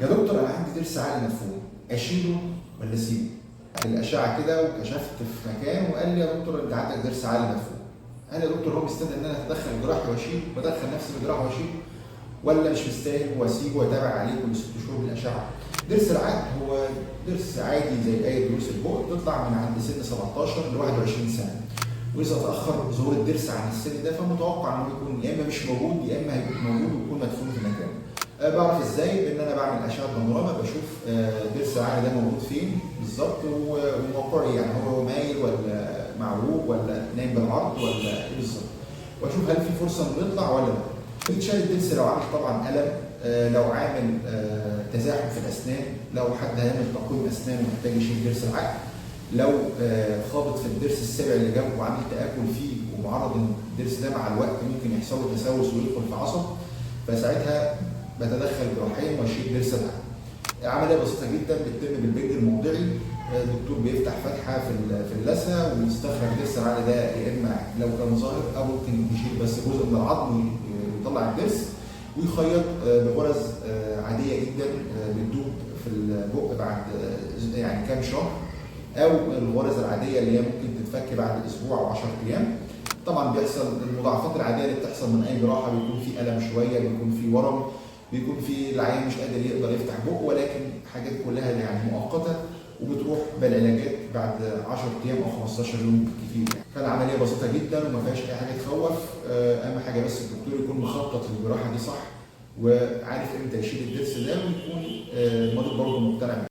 يا دكتور انا عندي ضرس عقل مدفون، اشيله ولا اسيبه؟ الاشعه كده وكشفت في مكان وقال لي يا دكتور انت عندك ضرس عقل مدفون. قال لي يا دكتور هو مستني ان انا اتدخل جراحي واشيله، بدخل نفسي بجراحه واشيله، ولا مش مستاهل واسيبه واتابع عليه كل 6 شهور بالاشعه؟ ضرس العقل هو ضرس عادي زي اي ضروس البق، بتطلع من عند سن 17 ل 21 سنه. واذا تاخر ظهور الضرس عن السن ده فمتوقع انه يكون يا اما مش موجود يا اما هيكون موجود ويكون مدفون في مكانه. بعرف ازاي؟ بان انا بعمل اشعه بانوراما بشوف ضرس العقل ده موجود فين بالظبط وموقعه ايه، يعني هو مايل ولا معوج ولا نايم بالعرض ولا ايه بالظبط، واشوف هل في فرصه انه يطلع ولا لا. بيتشال الضرس لو عامل طبعا الم، لو عامل تزاحم في الاسنان، لو حد هيعمل تقويم اسنان ومحتاج يشيل ضرس العقل، لو خابط في الضرس السابع اللي جنبه وعامل تآكل فيه ومعرض ان الضرس ده مع الوقت ممكن يحصل له تسوس ويدخل في عصب، فساعتها بتدخل جراحيا واشيل ضرس العقل. عمليه بسيطه جدا بتتم بالبنج الموضعي، الدكتور بيفتح فتحه في اللثه ويستخرج ضرس العقل ده، يا اما لو كان ظاهر او ممكن يشيل بس جزء من العظم ويطلع الضرس، ويخيط بغرز عاديه جدا بتدوب في البق بعد يعني كام شهر، او الغرز العاديه اللي هي ممكن تتفك بعد اسبوع او 10 ايام. طبعا بيحصل المضاعفات العاديه اللي بتحصل من اي جراحه، بيكون في الم شويه، بيكون في ورم، بيكون في العيان مش قادر يقدر يفتح بقه، ولكن حاجات كلها يعني مؤقته وبتروح بالعلاجات بعد 10 ايام او 15 يوم بالكثير يعني. فالعمليه بسيطه جدا وما فيهاش اي حاجه تخوف، اهم حاجه بس الدكتور يكون مخطط للجراحه دي صح وعارف امتى يشيل الضرس ده، ويكون المريض برضه مقتنع.